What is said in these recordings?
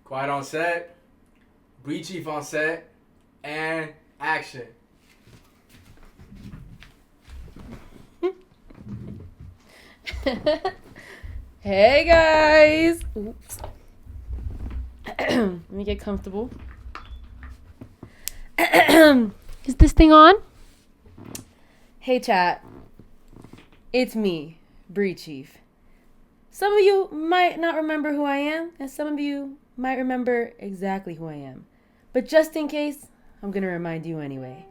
Quiet on set, Bree Chief on set, and action. Hey guys! Oops. Let me get comfortable. Is this thing on? Hey chat. It's me, Bree Chief. Some of you might not remember who I am, and some of you might remember exactly who I am. But just in case, I'm gonna remind you anyway.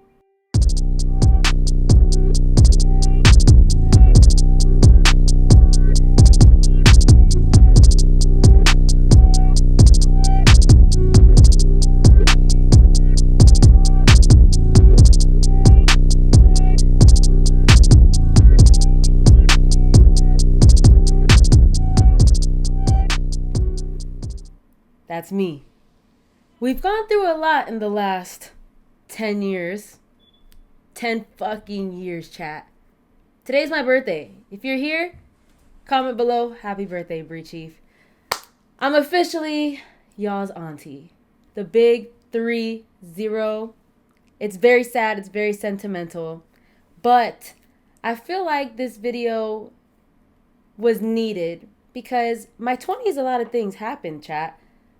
That's me. We've gone through a lot in the last 10 years. 10 fucking years, chat. Today's my birthday. If you're here, comment below, happy birthday, Bree Chief. I'm officially y'all's auntie. The big 3-0. It's very sad, it's very sentimental. But I feel like this video was needed because my 20s, a lot of things happened, chat.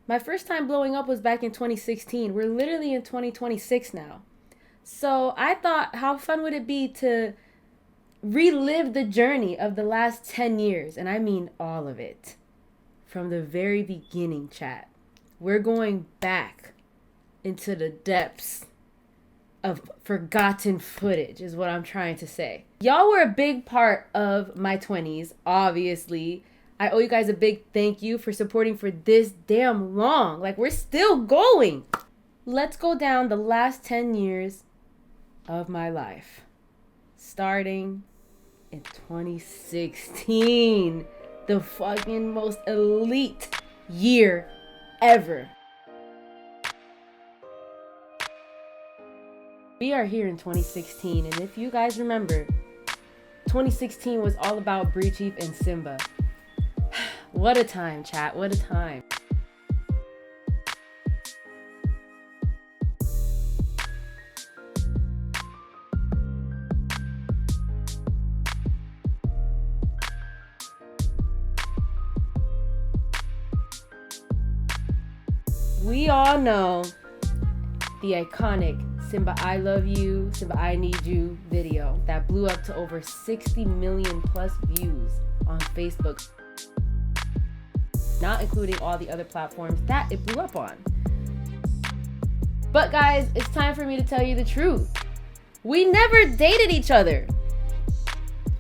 My first time blowing up was back in 2016. We're literally in 2026 now. So I thought, how fun would it be to relive the journey of the last 10 years? And I mean all of it. From the very beginning, chat. We're going back into the depths of forgotten footage is what I'm trying to say. Y'all were a big part of my 20s, obviously. I owe you guys a big thank you for supporting for this damn long. Like, we're still going. Let's go down the last 10 years of my life. Starting in 2016. The fucking most elite year ever. We are here in 2016. And if you guys remember, 2016 was all about Bree Chief and Simba. What a time, chat. What a time. We all know the iconic Simba I Love You, Simba I Need You video that blew up to over 60 million plus views on Facebook. Not including all the other platforms that it blew up on. But guys, it's time for me to tell you the truth. We never dated each other.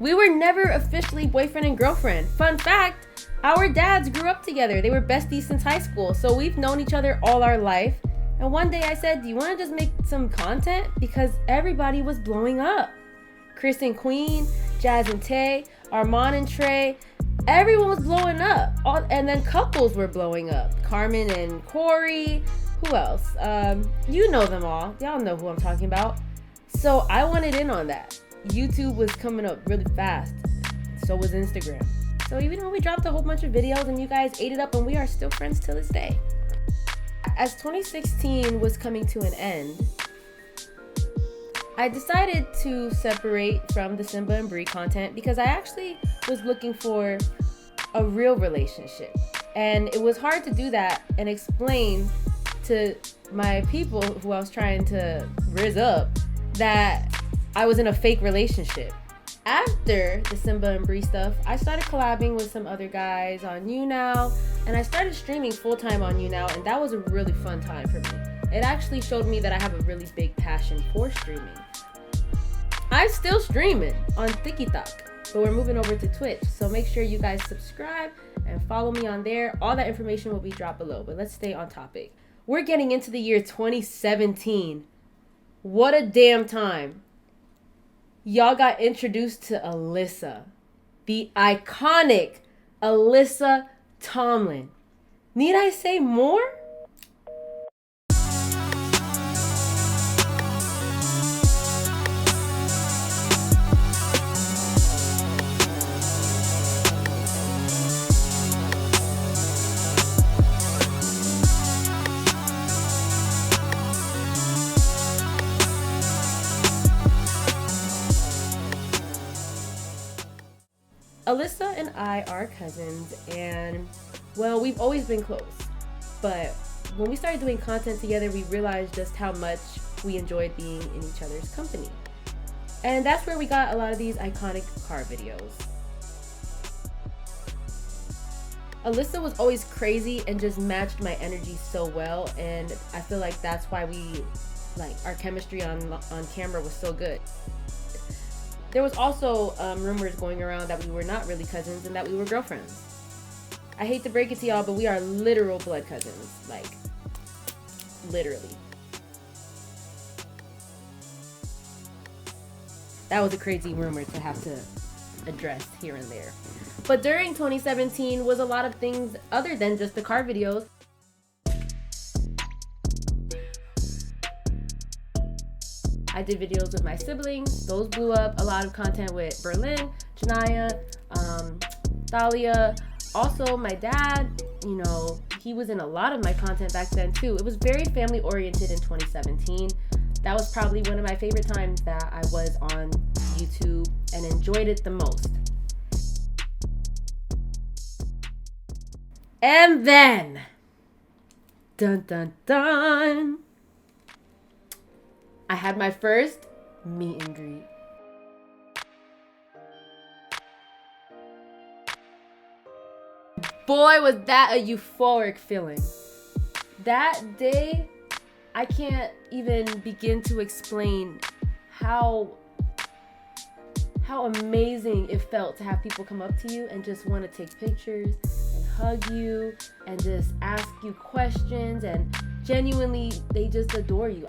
We were never officially boyfriend and girlfriend. Fun fact, our dads grew up together. They were besties since high school. So we've known each other all our life. And one day I said, do you want to just make some content? Because everybody was blowing up. Chris and Queen, Jazz and Tay, Armand and Trey, everyone was blowing up. And then couples were blowing up. Carmen and Corey. Who else? You know them all. Y'all know who I'm talking about. So I wanted in on that. YouTube was coming up really fast. So was Instagram. So even though we dropped a whole bunch of videos and you guys ate it up, and we are still friends till this day. As 2016 was coming to an end, I decided to separate from the Simba and Bree content because I actually was looking for a real relationship. And it was hard to do that and explain to my people who I was trying to rizz up that I was in a fake relationship. After the Simba and Bree stuff, I started collabing with some other guys on YouNow, and I started streaming full-time on YouNow, and that was a really fun time for me. It actually showed me that I have a really big passion for streaming. I'm still streaming on TikTok, but we're moving over to Twitch, so make sure you guys subscribe and follow me on there. All that information will be dropped below, but let's stay on topic. We're getting into the year 2017. What a damn time. Y'all got introduced to Alyssa, the iconic Alyssa Tomlin. Need I say more? Alyssa and I are cousins, and well, we've always been close. But when we started doing content together, we realized just how much we enjoyed being in each other's company. And that's where we got a lot of these iconic car videos. Alyssa was always crazy and just matched my energy so well, and I feel like that's why our chemistry on camera was so good. There was also rumors going around that we were not really cousins and that we were girlfriends. I hate to break it to y'all, but we are literal blood cousins. Like, literally. That was a crazy rumor to have to address here and there. But during 2017 was a lot of things other than just the car videos. I did videos with my siblings. Those blew up. A lot of content with Berlin, Janaya, Thalia. Also, my dad, he was in a lot of my content back then too. It was very family oriented in 2017. That was probably one of my favorite times that I was on YouTube and enjoyed it the most. And then, dun dun dun, I had my first meet and greet. Boy, was that a euphoric feeling. That day, I can't even begin to explain how amazing it felt to have people come up to you and just want to take pictures and hug you and just ask you questions, and genuinely, they just adore you.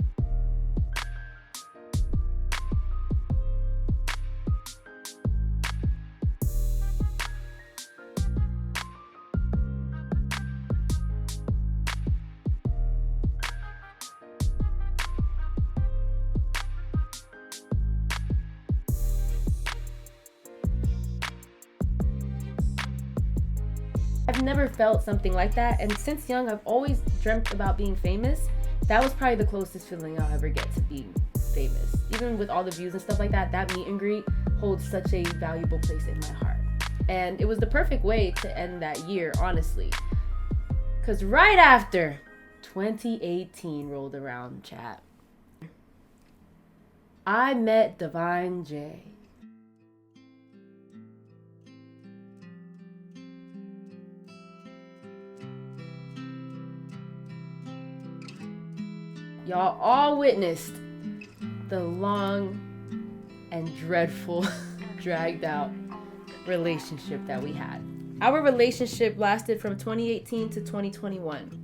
I've never felt something like that, and since young, I've always dreamt about being famous. That was probably the closest feeling I'll ever get to being famous. Even with all the views and stuff like that, that meet and greet holds such a valuable place in my heart. And it was the perfect way to end that year, honestly. Because right after 2018 rolled around, chat, I met Divine J. Y'all all witnessed the long and dreadful, dragged out relationship that we had. Our relationship lasted from 2018 to 2021.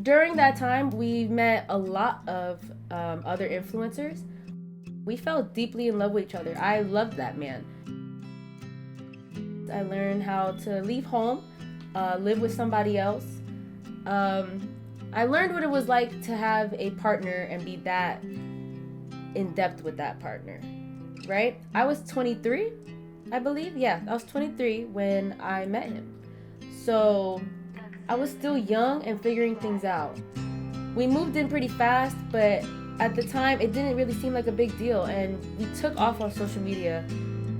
During that time, we met a lot of other influencers. We fell deeply in love with each other. I loved that man. I learned how to leave home, live with somebody else. I learned what it was like to have a partner and be that in depth with that partner, right? I was 23, I believe. Yeah, I was 23 when I met him. So I was still young and figuring things out. We moved in pretty fast, but at the time, it didn't really seem like a big deal. And we took off on social media.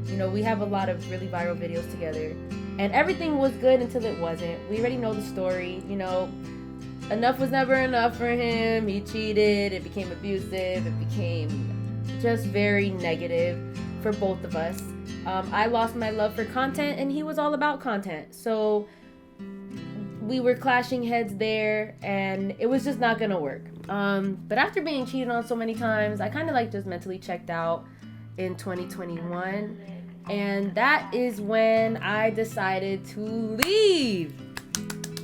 We have a lot of really viral videos together. And everything was good until it wasn't. We already know the story, Enough was never enough for him. He cheated. It became abusive. It became just very negative for both of us. I lost my love for content, and he was all about content. So we were clashing heads there, and it was just not gonna work. But after being cheated on so many times, I kind of just mentally checked out in 2021. And that is when I decided to leave.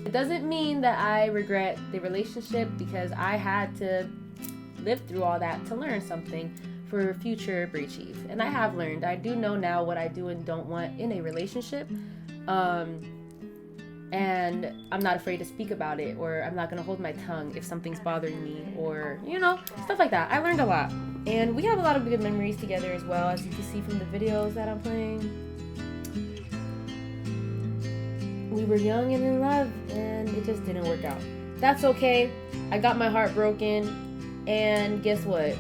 It doesn't mean that I regret the relationship, because I had to live through all that to learn something for future Bree Chief. And I have learned. I do know now what I do and don't want in a relationship. And I'm not afraid to speak about it, or I'm not going to hold my tongue if something's bothering me, or, stuff like that. I learned a lot. And we have a lot of good memories together as well, as you can see from the videos that I'm playing. We were young and in love, and it just didn't work out. That's okay. I got my heart broken, and guess what?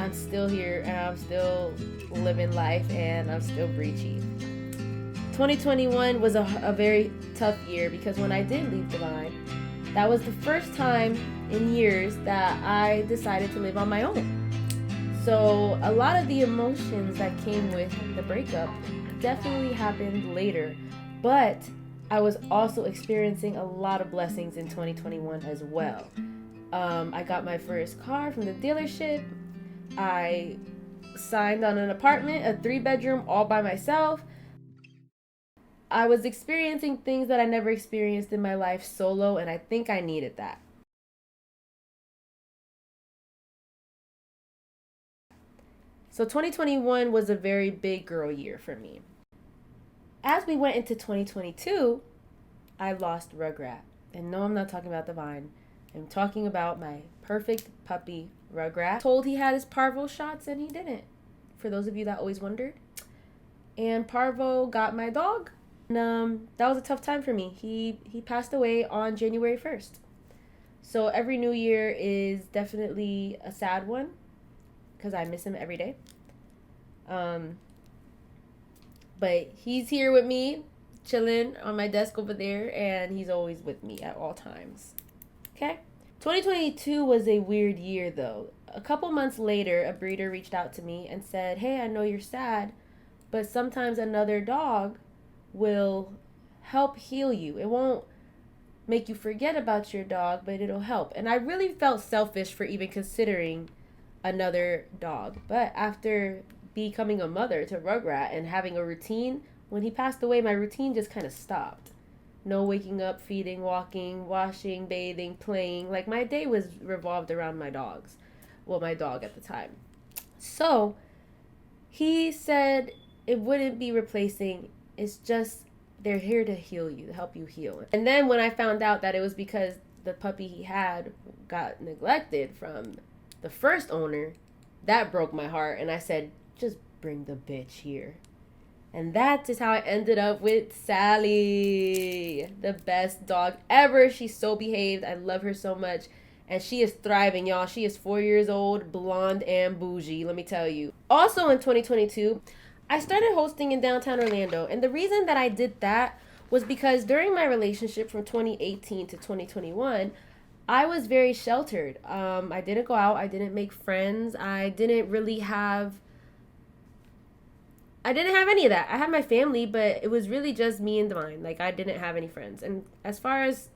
I'm still here, and I'm still living life, and I'm still Bree Chief. 2021 was a very tough year because when I did leave Divine, that was the first time in years that I decided to live on my own. So a lot of the emotions that came with the breakup definitely happened later, but I was also experiencing a lot of blessings in 2021 as well. I got my first car from the dealership. I signed on an apartment, a 3-bedroom, all by myself. I was experiencing things that I never experienced in my life solo, and I think I needed that. So 2021 was a very big girl year for me. As we went into 2022, I lost Rugrat. And no, I'm not talking about Divine. I'm talking about my perfect puppy, Rugrat. Told he had his parvo shots and he didn't. For those of you that always wondered. And Parvo got my dog. And that was a tough time for me. He passed away on January 1st. So every new year is definitely a sad one because I miss him every day. But he's here with me, chilling on my desk over there, and he's always with me at all times. Okay? 2022 was a weird year, though. A couple months later, a breeder reached out to me and said, hey, I know you're sad, but sometimes another dog will help heal you. It won't make you forget about your dog, but it'll help. And I really felt selfish for even considering another dog. But after becoming a mother to Rugrat and having a routine, when he passed away, my routine just kind of stopped. No waking up, feeding, walking, washing, bathing, playing. Like, my day was revolved around my dogs. Well, my dog at the time. So he said it wouldn't be replacing. It's just they're here to heal you, to help you heal. And then when I found out that it was because the puppy he had got neglected from the first owner, that broke my heart. And I said, just bring the bitch here. And that is how I ended up with Sally, the best dog ever. She's so behaved. I love her so much. And she is thriving, y'all. She is 4 years old, blonde and bougie, let me tell you. Also in 2022, I started hosting in downtown Orlando. And the reason that I did that was because during my relationship from 2018 to 2021, I was very sheltered. I didn't go out. I didn't make friends. I didn't have any of that. I had my family, but it was really just me and Divine. Like, I didn't have any friends. And as far as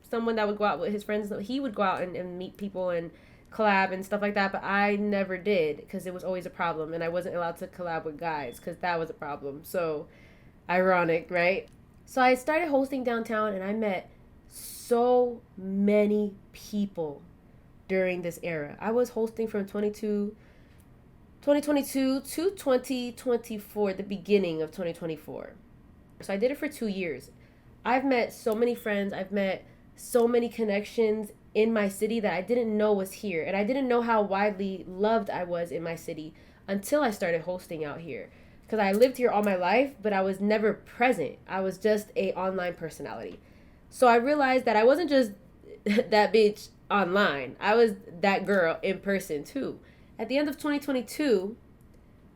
someone that would go out with his friends, he would go out and meet people and collab and stuff like that, but I never did because it was always a problem, and I wasn't allowed to collab with guys because that was a problem. So ironic, right? So I started hosting downtown, and I met so many people during this era. I was hosting from 2022 to 2024, the beginning of 2024. So I did it for 2 years. I've met so many friends. I've met so many connections in my city that I didn't know was here. And I didn't know how widely loved I was in my city until I started hosting out here. Because I lived here all my life, but I was never present. I was just a online personality. So I realized that I wasn't just that bitch online. I was that girl in person too. At the end of 2022,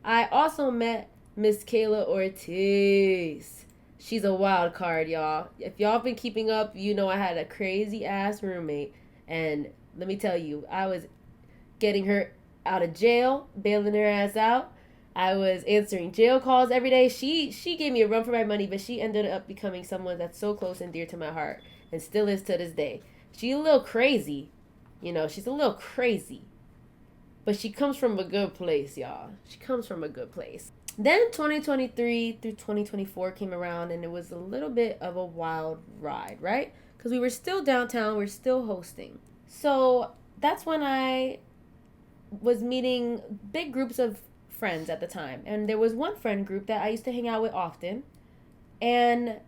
I also met Miss Kayla Ortiz. She's a wild card, y'all. If y'all been keeping up, you know I had a crazy ass roommate. And let me tell you, I was getting her out of jail, bailing her ass out. I was answering jail calls every day. She gave me a run for my money, but she ended up becoming someone that's so close and dear to my heart and still is to this day. She's a little crazy. You know, she's a little crazy. But she comes from a good place, y'all. She comes from a good place. Then 2023 through 2024 came around, and it was a little bit of a wild ride, right? Because we were still downtown, we were still hosting. So that's when I was meeting big groups of friends at the time. And there was one friend group that I used to hang out with often. And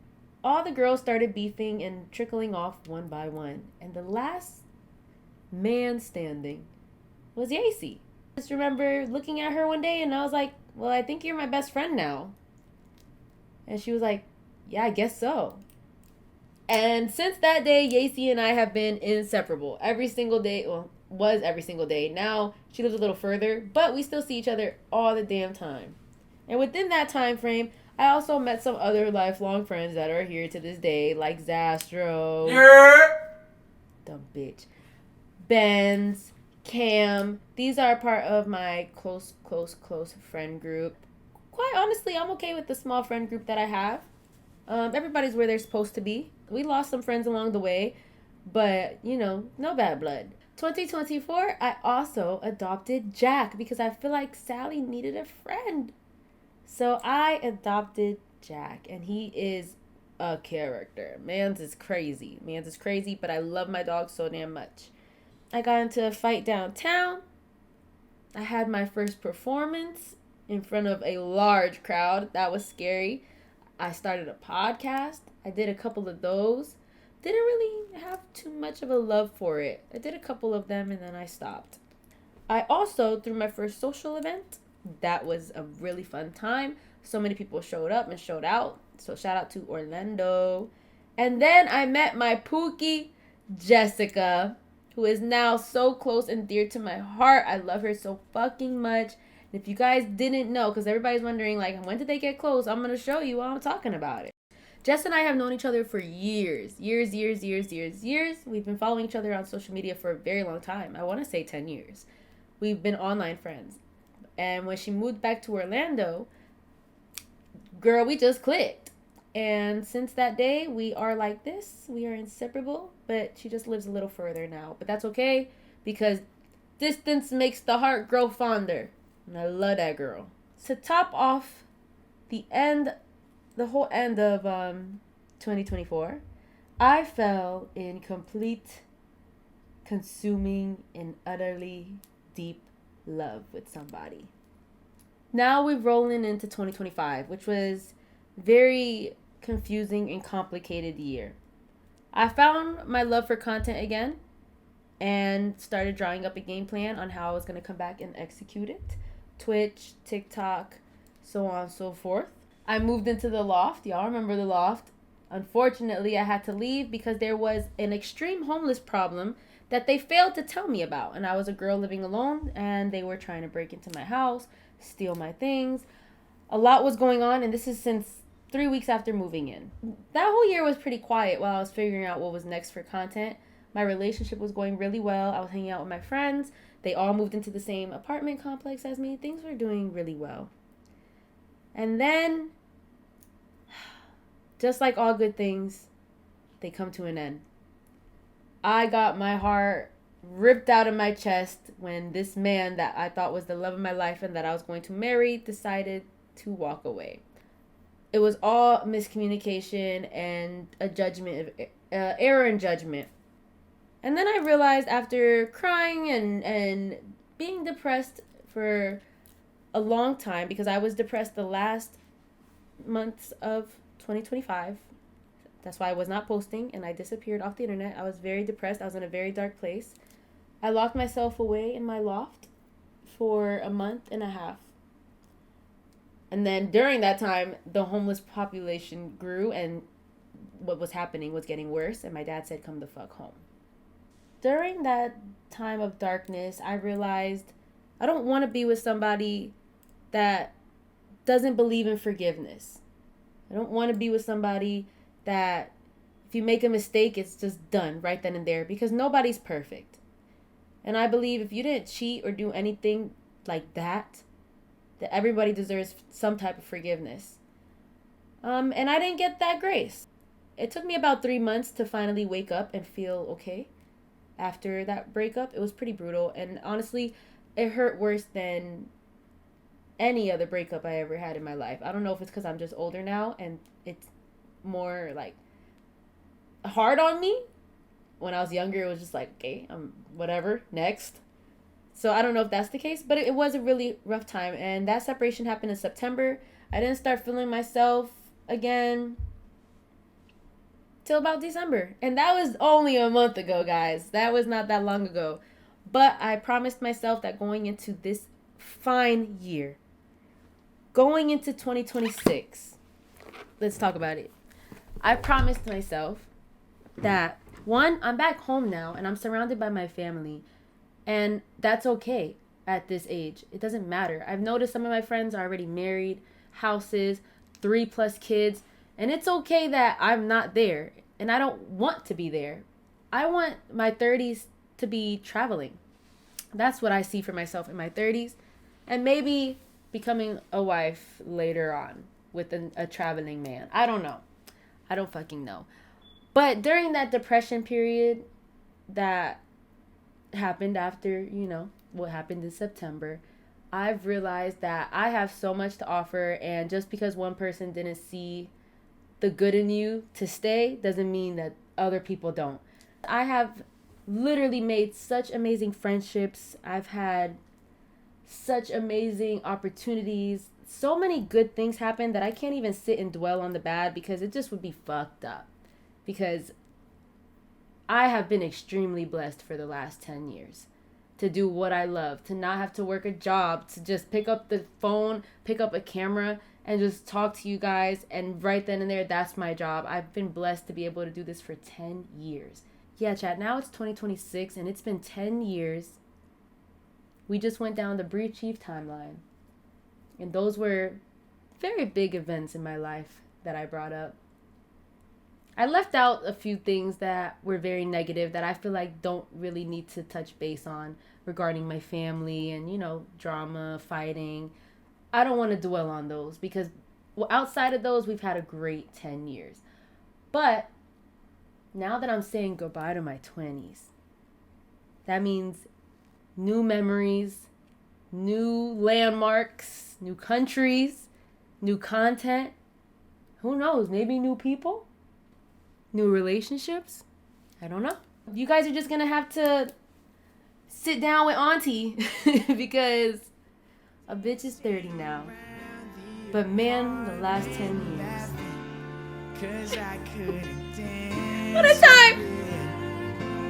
all the girls started beefing and trickling off one by one. And the last man standing was Yacy. I just remember looking at her one day and I was like, well, I think you're my best friend now. And she was like, yeah, I guess so. And since that day, Yacy and I have been inseparable. Every single day, well, was every single day. Now she lives a little further, but we still see each other all the damn time. And within that time frame, I also met some other lifelong friends that are here to this day, like Zastro, Yeah. dumb bitch, Benz, Cam. These are part of my close friend group. Quite honestly, I'm okay with the small friend group that I have. Everybody's where they're supposed to be. We lost some friends along the way, but no bad blood. 2024, I also adopted Jack because I feel like Sally needed a friend. So I adopted Jack, and he is a character. Mans is crazy. But I love my dog so damn much. I got into a fight downtown. I had my first performance in front of a large crowd. That was scary. I started a podcast. I did a couple of those. Didn't really have too much of a love for it. I did a couple of them and then I stopped. I also threw my first social event. That was a really fun time. So many people showed up and showed out. So shout out to Orlando. And then I met my Pookie, Jessica, who is now so close and dear to my heart. I love her so fucking much. And if you guys didn't know, because everybody's wondering, like, when did they get close? I'm going to show you while I'm talking about it. Jess and I have known each other for years. Years. We've been following each other on social media for a very long time. I want to say 10 years. We've been online friends. And when she moved back to Orlando, girl, we just clicked. And since that day, we are like this. We are inseparable. But she just lives a little further now. But that's okay because distance makes the heart grow fonder. And I love that girl. To top off the whole end of 2024, I fell in complete, consuming, and utterly deep love with somebody. Now we're rolling into 2025, which was very confusing and complicated year. I found my love for content again and started drawing up a game plan on how I was going to come back and execute it. Twitch, TikTok, so on and so forth. I moved into the loft. Y'all remember the loft. Unfortunately, I had to leave because there was an extreme homeless problem that they failed to tell me about. And I was a girl living alone, and they were trying to break into my house, steal my things. A lot was going on, and this is since 3 weeks after moving in. That whole year was pretty quiet while I was figuring out what was next for content. My relationship was going really well. I was hanging out with my friends. They all moved into the same apartment complex as me. Things were doing really well. And then, just like all good things, they come to an end. I got my heart ripped out of my chest when this man that I thought was the love of my life and that I was going to marry decided to walk away. It was all miscommunication and a judgment, error in judgment. And then I realized after crying and being depressed for a long time, because I was depressed the last months of 2025. That's why I was not posting and I disappeared off the internet. I was very depressed. I was in a very dark place. I locked myself away in my loft for a month and a half. And then during that time, the homeless population grew and what was happening was getting worse. And my dad said, come the fuck home. During that time of darkness, I realized I don't want to be with somebody that doesn't believe in forgiveness. I don't want to be with somebody that if you make a mistake, it's just done right then and there because nobody's perfect. And I believe if you didn't cheat or do anything like that everybody deserves some type of forgiveness. And I didn't get that grace. It took me about 3 months to finally wake up and feel okay. After that breakup, it was pretty brutal. And honestly, it hurt worse than any other breakup I ever had in my life. I don't know if it's because I'm just older now and it's more like hard on me. When I was younger, it was just like, okay, whatever, next. So I don't know if that's the case, but it was a really rough time. And that separation happened in September. I didn't start feeling myself again till about December. And that was only a month ago, guys. That was not that long ago. But I promised myself that going into this fine year, going into 2026, let's talk about it. I promised myself that, one, I'm back home now and I'm surrounded by my family. And that's okay at this age. It doesn't matter. I've noticed some of my friends are already married, houses, 3+ kids. And it's okay that I'm not there. And I don't want to be there. I want my 30s to be traveling. That's what I see for myself in my 30s. And maybe becoming a wife later on with a traveling man. I don't know. I don't fucking know. But during that depression period that happened after, what happened in September, I've realized that I have so much to offer, and just because one person didn't see the good in you to stay doesn't mean that other people don't. I have literally made such amazing friendships. I've had such amazing opportunities. So many good things happen that I can't even sit and dwell on the bad, because it just would be fucked up. Because I have been extremely blessed for the last 10 years to do what I love, to not have to work a job, to just pick up the phone, pick up a camera, and just talk to you guys. And right then and there, that's my job. I've been blessed to be able to do this for 10 years. Yeah, chat, now it's 2026 and it's been 10 years. We just went down the Bree Chief timeline. And those were very big events in my life that I brought up. I left out a few things that were very negative that I feel like don't really need to touch base on regarding my family and, drama, fighting. I don't want to dwell on those because outside of those, we've had a great 10 years. But now that I'm saying goodbye to my 20s, that means new memories, new landmarks, new countries, new content. Who knows? Maybe new people? New relationships? I don't know. You guys are just going to have to sit down with Auntie because a bitch is 30 now. But man, the last 10 years. What a time!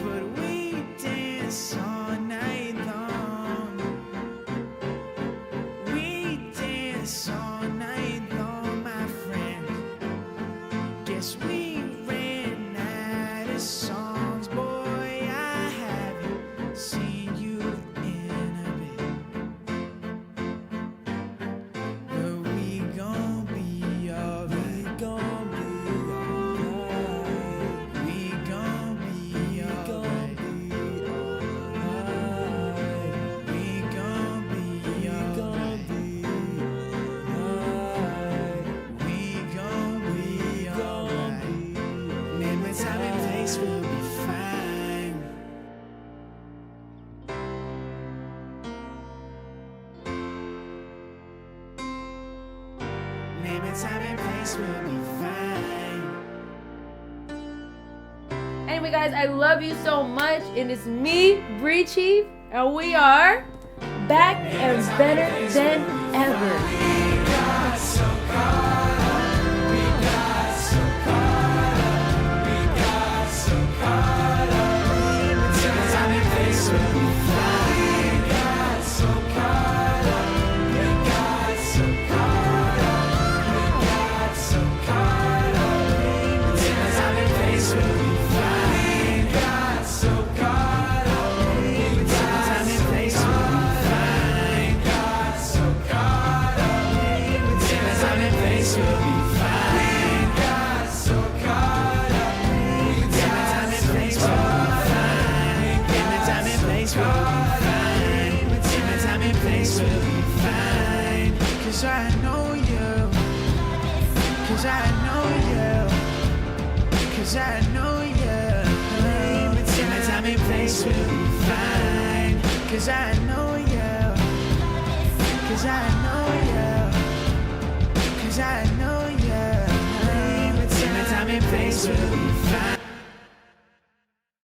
But we dance all night long. We dance all night long, my friend. Guess we ran out of songs, boy. I haven't seen you in a bit. But we gon' be alright. We gon' be alright. We gon' be alright. We gon' be alright. Name and time and place will be fine. Name and time and place will be fine. Anyway, guys, I love you so much. And it's me, Bree Chief, and we are back and better than ever. Cause I know you. Cause I know you. Cause I know you. Time and place will be fine. Cause I know you. Cause I know you. Cause I know you. Time and place will be